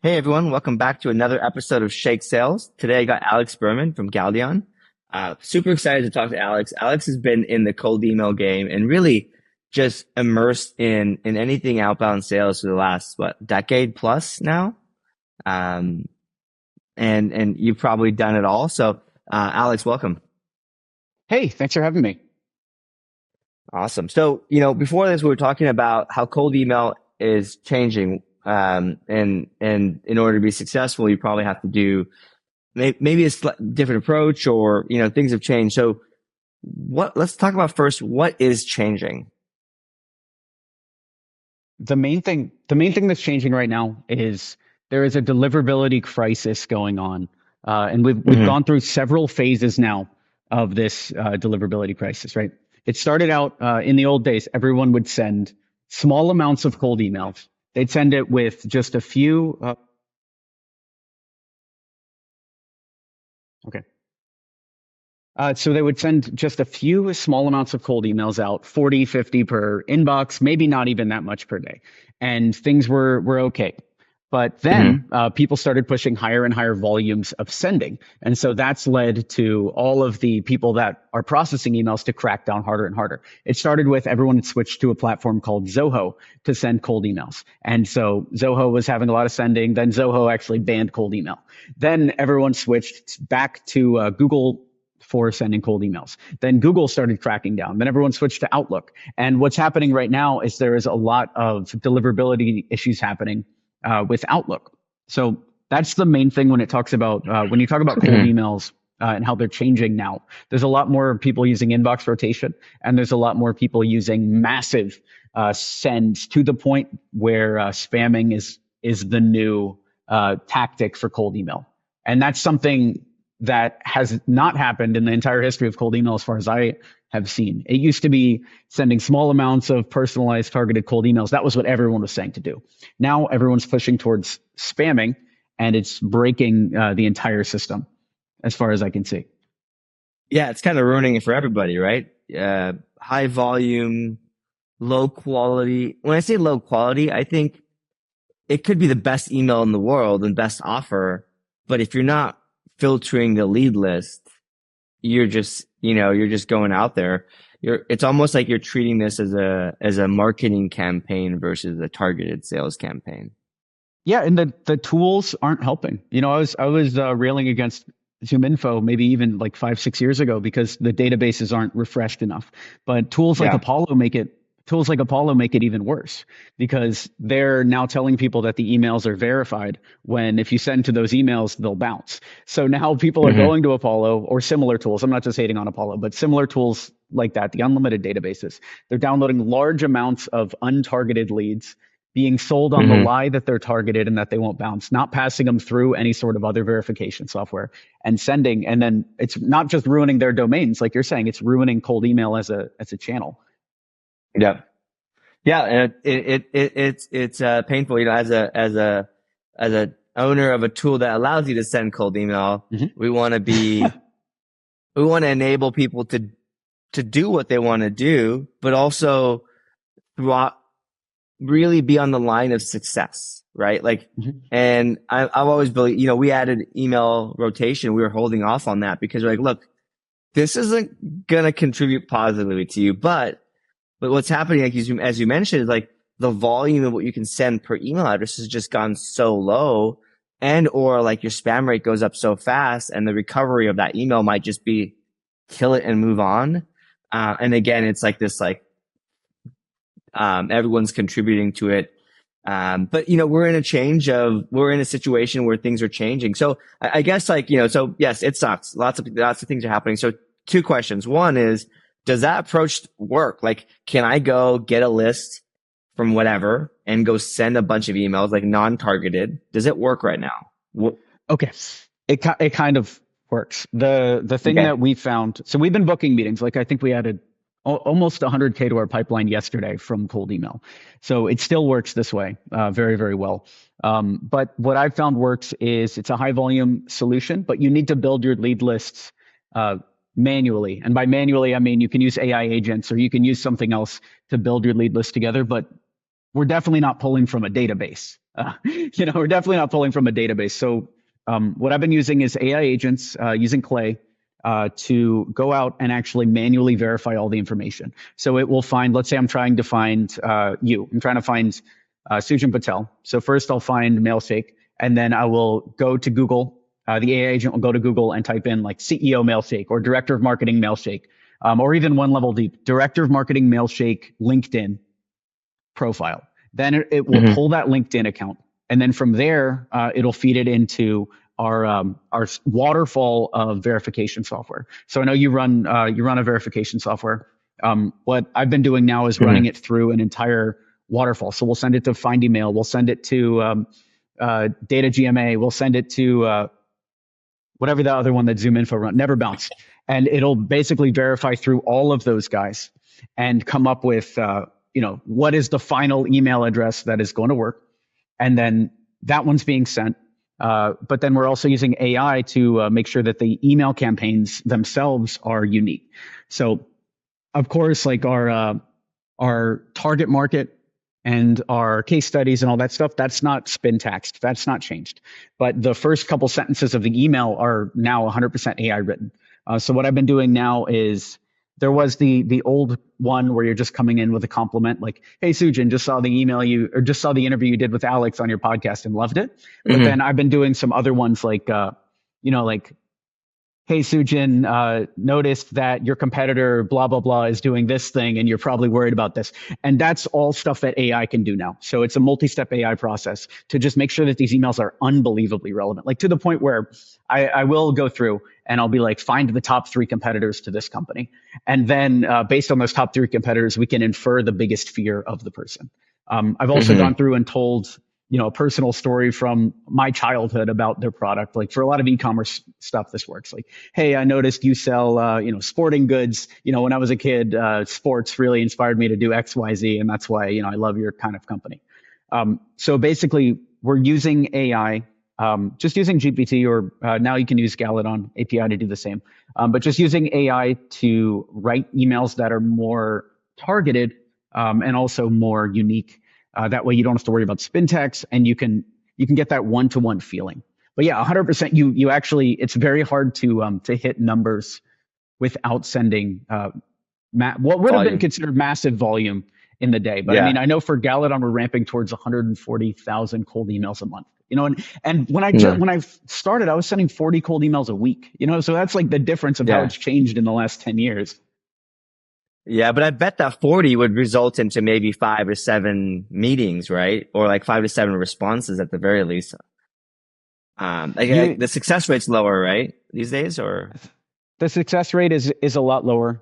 Hey everyone, welcome back to another episode of Shake Sales. Today I got Alex Berman from Galdion. Super excited to talk to Alex. Alex has been in the cold email game and really just immersed in anything outbound sales for the last, decade plus now. And you've probably done it all. So, Alex, welcome. Hey, thanks for having me. Awesome. So, before this, we were talking about how cold email is changing. And in order to be successful, you probably have to do maybe a different approach or, things have changed. So let's talk about first, what is changing? The main thing that's changing right now is there is a deliverability crisis going on. And we've gone through several phases now of this deliverability crisis, right? It started out in the old days, everyone would send small amounts of cold emails. They'd send it with just a few. So they would send just a few small amounts of cold emails out, 40, 50 per inbox, maybe not even that much per day. And things were okay. But then people started pushing higher and higher volumes of sending. And so that's led to all of the people that are processing emails to crack down harder and harder. It started with everyone had switched to a platform called Zoho to send cold emails. And so Zoho was having a lot of sending. Then Zoho actually banned cold email. Then everyone switched back to Google for sending cold emails. Then Google started cracking down. Then everyone switched to Outlook. And what's happening right now is there is a lot of deliverability issues happening with Outlook. So that's the main thing when it talks about, when you talk about cold emails and how they're changing now. There's a lot more people using inbox rotation, and there's a lot more people using massive sends to the point where spamming is the new tactic for cold email. And that's something that has not happened in the entire history of cold email as far as I have seen. It used to be sending small amounts of personalized targeted cold emails. That was what everyone was saying to do. Now everyone's pushing towards spamming, and it's breaking the entire system as far as I can see. Yeah, it's kind of ruining it for everybody, right? High volume, low quality. When I say low quality, I think it could be the best email in the world and best offer, but if you're not filtering the lead list, you're just going out there. It's almost like you're treating this as a marketing campaign versus a targeted sales campaign. Yeah, and the tools aren't helping. I was railing against ZoomInfo maybe even like 5-6 years ago because the databases aren't refreshed enough. But tools like Apollo make it even worse because they're now telling people that the emails are verified when if you send to those emails, they'll bounce. So now people are going to Apollo or similar tools. I'm not just hating on Apollo, but similar tools like that, the unlimited databases. They're downloading large amounts of untargeted leads, being sold on the lie that they're targeted and that they won't bounce, not passing them through any sort of other verification software and sending. And then it's not just ruining their domains. Like you're saying, it's ruining cold email as a channel. Yeah. Yeah. And it's painful, as a owner of a tool that allows you to send cold email. We want to enable people to do what they want to do, but also really be on the line of success, right? Like, and I've always believed, we added email rotation. We were holding off on that because we're like, look, this isn't going to contribute positively to you, but what's happening, like as you mentioned, is like the volume of what you can send per email address has just gone so low, and or like your spam rate goes up so fast, and the recovery of that email might just be kill it and move on. And again, it's like this, everyone's contributing to it. But we're in a situation where things are changing. So I guess so yes, it sucks. Lots of things are happening. So 2 questions. One is, does that approach work? Like, can I go get a list from whatever and go send a bunch of emails, like non-targeted? Does it work right now? Okay. It kind of works. The thing that we found, so we've been booking meetings. Like I think we added almost 100K to our pipeline yesterday from cold email. So it still works this way very, very well. But what I've found works is it's a high volume solution, but you need to build your lead lists manually. And by manually, I mean you can use AI agents or you can use something else to build your lead list together, but we're definitely not pulling from a database. We're definitely not pulling from a database. So what I've been using is AI agents using Clay to go out and actually manually verify all the information. So it will find, let's say I'm trying to find you. I'm trying to find Sujan Patel. So first I'll find Mailshake, and then I will go to Google. The AI agent will go to Google and type in like CEO Mailshake or Director of Marketing Mailshake, or even one level deep, Director of Marketing Mailshake LinkedIn profile. Then it will pull that LinkedIn account, and then from there, it'll feed it into our waterfall of verification software. So I know you run a verification software. What I've been doing now is running it through an entire waterfall. So we'll send it to Find Email, we'll send it to Data GMA, we'll send it to whatever the other one that ZoomInfo run, Never Bounce, and it'll basically verify through all of those guys and come up with what is the final email address that is going to work, and then that one's being sent. But then we're also using AI to make sure that the email campaigns themselves are unique. So, of course, like our target market and our case studies and all that stuff, that's not spin taxed. That's not changed. But the first couple sentences of the email are now 100% AI written. So what I've been doing now is, there was the old one where you're just coming in with a compliment, like, "Hey, Sujan, just saw the interview you did with Alex on your podcast and loved it." But then I've been doing some other ones like, like, "Hey, Sujan, noticed that your competitor, blah, blah, blah, is doing this thing, and you're probably worried about this." And that's all stuff that AI can do now. So it's a multi-step AI process to just make sure that these emails are unbelievably relevant, like to the point where I will go through and I'll be like, find the top 3 competitors to this company. And then based on those top 3 competitors, we can infer the biggest fear of the person. I've also gone through and told a personal story from my childhood about their product. Like for a lot of e-commerce stuff, this works. Like, "Hey, I noticed you sell, sporting goods. When I was a kid, sports really inspired me to do X, Y, Z. And that's why, I love your kind of company." So basically we're using AI, just using GPT, or now you can use Galadon API to do the same. But just using AI to write emails that are more targeted, and also more unique. That way you don't have to worry about spin text, and you can get that one-to-one feeling. But yeah, 100%. You actually, it's very hard to hit numbers without sending what would have been considered massive volume in the day. But I mean, I know for Galadon we're ramping towards 140,000 cold emails a month. And when I started, I was sending 40 cold emails a week. So that's like the difference of how it's changed in the last 10 years. Yeah, but I bet that 40 would result into maybe 5 or 7 meetings, right? Or like 5 to 7 responses at the very least. The success rate's lower, right? These days, or the success rate is a lot lower.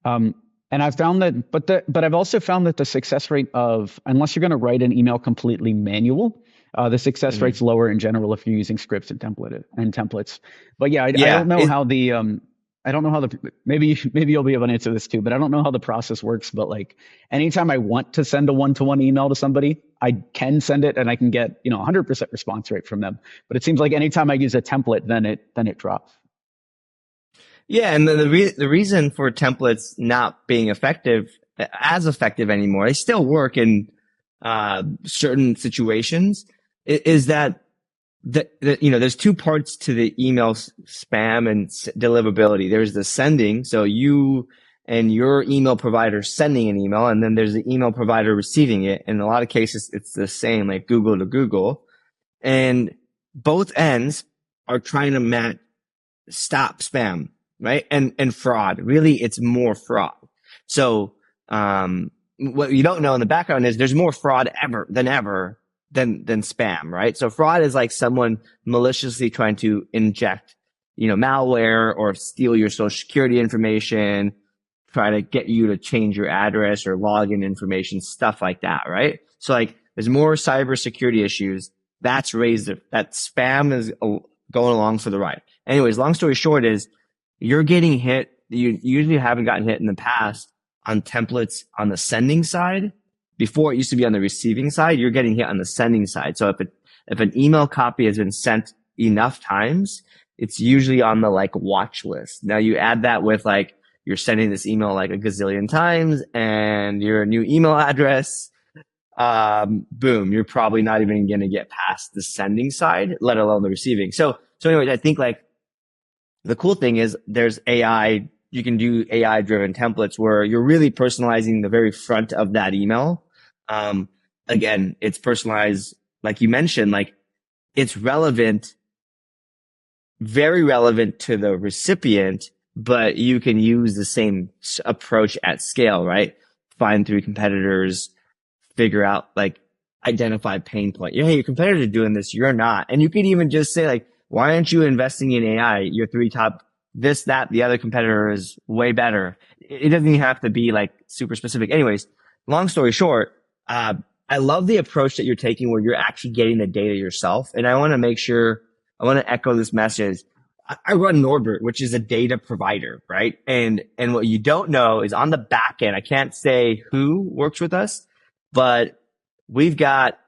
And I've found that, but I've also found that the success rate of, unless you're going to write an email completely manual, the success rate's lower in general if you're using scripts and templates. But I don't know how the maybe you'll be able to answer this too, but I don't know how the process works. But like, anytime I want to send a one-to-one email to somebody, I can send it and I can get 100% response rate from them. But it seems like anytime I use a template, then it drops. Yeah, and the reason for templates not being as effective anymore, they still work in certain situations, is that there's 2 parts to the email spam and deliverability. There's the sending, so you and your email provider sending an email, and then there's the email provider receiving it. In a lot of cases, it's the same, like Google to Google, and both ends are trying to stop spam, right? And fraud. Really, it's more fraud. So what you don't know in the background is there's more fraud than spam, right? So fraud is like someone maliciously trying to inject, malware or steal your social security information, try to get you to change your address or login information, stuff like that, right? So like there's more cybersecurity issues. That spam is going along for the ride. Anyways, long story short is you're getting hit. You usually haven't gotten hit in the past on templates on the sending side. Before, it used to be on the receiving side. You're getting hit on the sending side. So if an email copy has been sent enough times, it's usually on the like watch list. Now you add that with like, you're sending this email like a gazillion times and your new email address, boom, you're probably not even going to get past the sending side, let alone the receiving. So anyways, I think like the cool thing is there's AI, you can do AI driven templates where you're really personalizing the very front of that email. Again, it's personalized, like you mentioned, like it's relevant, very relevant to the recipient, but you can use the same approach at scale, right? Find three competitors, figure out like identify pain point. Yeah, hey, your competitors are doing this, you're not. And you could even just say like, why aren't you investing in AI? Your three top, this, that, the other competitor is way better. It doesn't even have to be like super specific. Anyways, long story short, I love the approach that you're taking where you're actually getting the data yourself. And I want to make sure, I want to echo this message. I run Norbert, which is a data provider, right? And what you don't know is on the back end, I can't say who works with us, but we've got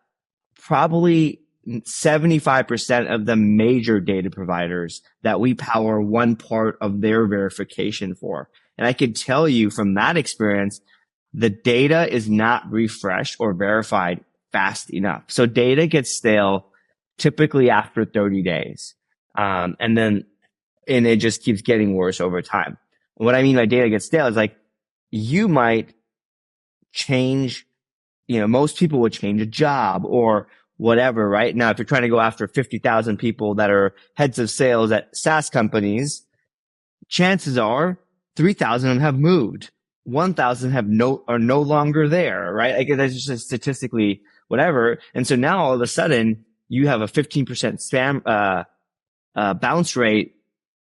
probably 75% of the major data providers that we power one part of their verification for. And I could tell you from that experience, the data is not refreshed or verified fast enough. So data gets stale typically after 30 days. And it just keeps getting worse over time. What I mean by data gets stale is like you might change, most people would change a job or whatever, right? Now, if you're trying to go after 50,000 people that are heads of sales at SaaS companies, chances are 3,000 of them have moved. 1,000 are no longer there, right? Like that's just statistically whatever. And so now all of a sudden you have a 15% spam, bounce rate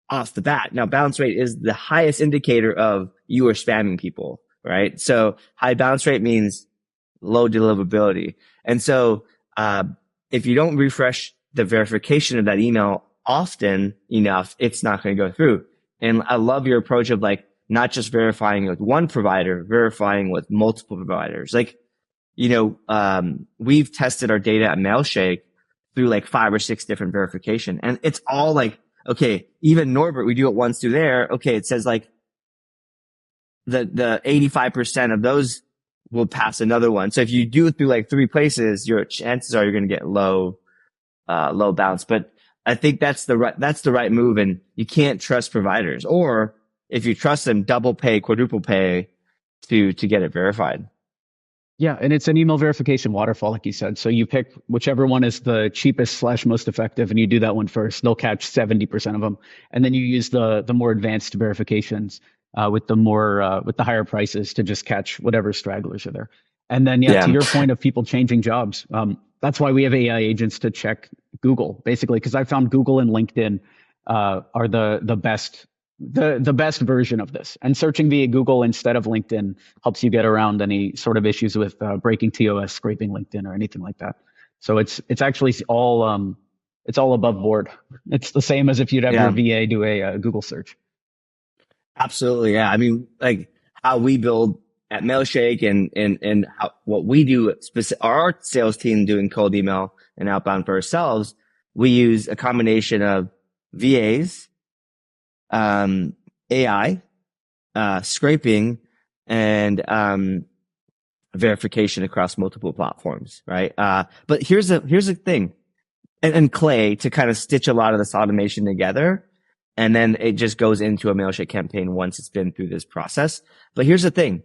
off the bat. Now bounce rate is the highest indicator of you are spamming people, right? So high bounce rate means low deliverability. And so, if you don't refresh the verification of that email often enough, it's not going to go through. And I love your approach of like, not just verifying with one provider, verifying with multiple providers. Like, we've tested our data at Mailshake through like 5 or 6 different verification. And it's all like, okay, even Norbert, we do it once through there. Okay. It says like the 85% of those will pass another one. So if you do it through like 3 places, your chances are you're going to get low bounce. But I think that's the right move. And you can't trust providers, or if you trust them, double pay, quadruple pay to get it verified. Yeah, and it's an email verification waterfall, like you said. So you pick whichever one is the cheapest / most effective, and you do that one first. They'll catch 70% of them, and then you use the more advanced verifications with the higher prices to just catch whatever stragglers are there. And then to your point of people changing jobs, that's why we have AI agents to check Google, basically, because I found Google and LinkedIn are the best version of this. And searching via Google instead of LinkedIn helps you get around any sort of issues with breaking TOS, scraping LinkedIn, or anything like that. So it's actually all it's all above board. It's the same as if you'd have your VA do a Google search. Absolutely, yeah. I mean, like how we build at Mailshake and what we do, our sales team doing cold email and outbound for ourselves, we use a combination of VAs, AI, scraping, and verification across multiple platforms, right? But here's the thing, and Clay to kind of stitch a lot of this automation together, and then it just goes into a Mailshake campaign once it's been through this process. But here's the thing,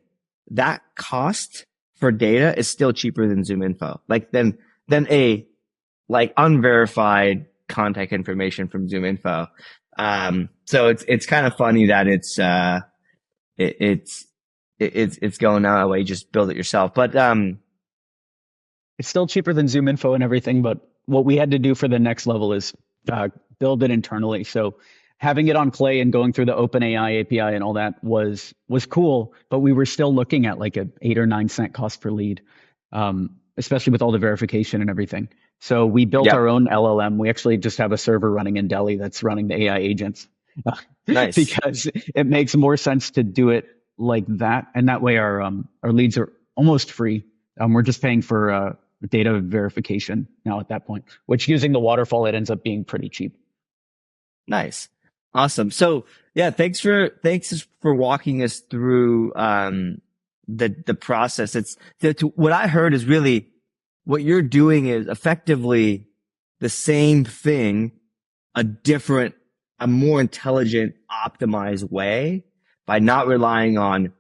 that cost for data is still cheaper than ZoomInfo, like than a like unverified contact information from ZoomInfo. So it's kind of funny that it's going that way. Just build it yourself. But, it's still cheaper than ZoomInfo and everything. But what we had to do for the next level is, build it internally. So having it on Clay and going through the OpenAI API and all that was cool, but we were still looking at like a 8 or 9 cent cost per lead, especially with all the verification and everything. So we built our own LLM. We actually just have a server running in Delhi that's running the AI agents. Nice. Because it makes more sense to do it like that. And that way our leads are almost free. We're just paying for data verification now at that point, which using the waterfall, it ends up being pretty cheap. Nice. Awesome. So yeah, thanks for walking us through the process. What I heard is really what you're doing is effectively the same thing, a different, a more intelligent, optimized way by not relying on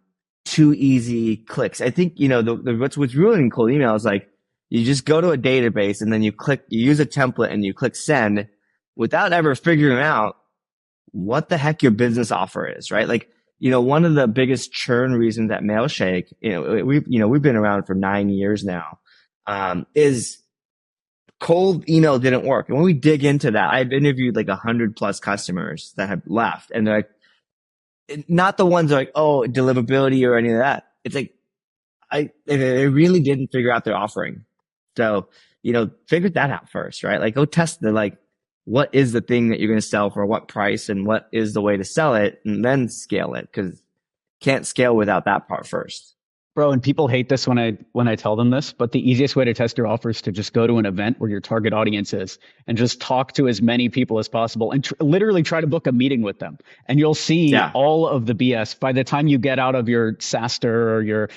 too easy clicks. I think, what's really in cold email is like you just go to a database and then you use a template and you click send without ever figuring out what the heck your business offer is, right? Like, one of the biggest churn reasons at Mailshake, we've been around for 9 years now, is cold email didn't work. And when we dig into that, I've interviewed like 100+ customers that have left, and they're like, not the ones that are like, oh, deliverability or any of that. It's like, they really didn't figure out their offering. So, figure that out first, right? Like go test what is the thing that you're going to sell for what price and what is the way to sell it and then scale it, because can't scale without that part first. Bro, and people hate this when I tell them this, but the easiest way to test your offer is to just go to an event where your target audience is and just talk to as many people as possible and literally try to book a meeting with them. And you'll see all of the BS. By the time you get out of your SaaSter or your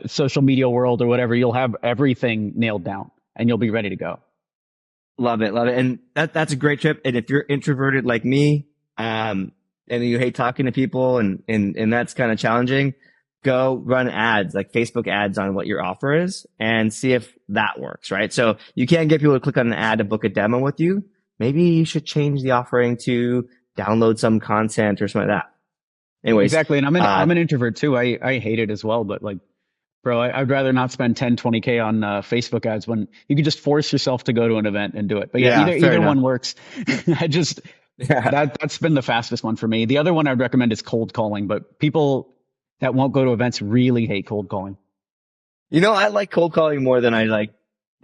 social media world or whatever, you'll have everything nailed down and you'll be ready to go. Love it. Love it. And that's a great trip. And if you're introverted like me, and you hate talking to people and that's kind of challenging, go run ads, like Facebook ads on what your offer is and see if that works, right? So you can't get people to click on an ad to book a demo with you. Maybe you should change the offering to download some content or something like that. Anyways. Exactly. And I'm an introvert too. I hate it as well, but like, bro, I'd rather not spend 10, 20K on Facebook ads when you could just force yourself to go to an event and do it. But yeah, either one works. That's been the fastest one for me. The other one I'd recommend is cold calling, but people that won't go to events really hate cold calling. I like cold calling more than I like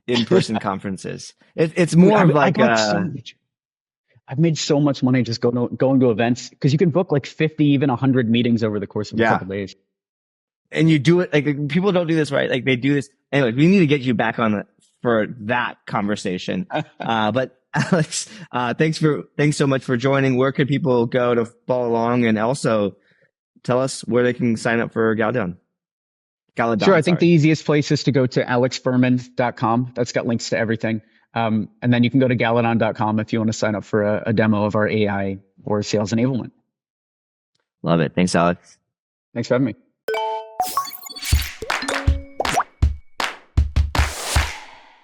in-person conferences. It's more of like I've made so much money just going to events because you can book like 50, even 100 meetings over the course of a couple days. And you do it like people don't do this, right? Like they do this. Anyway, we need to get you back on for that conversation. But Alex, thanks so much for joining. Where could people go to follow along, and also tell us where they can sign up for Galadon? Sure. I think the easiest place is to go to alexberman.com. That's got links to everything. And then you can go to galadon.com if you want to sign up for a demo of our AI or sales enablement. Love it. Thanks, Alex. Thanks for having me.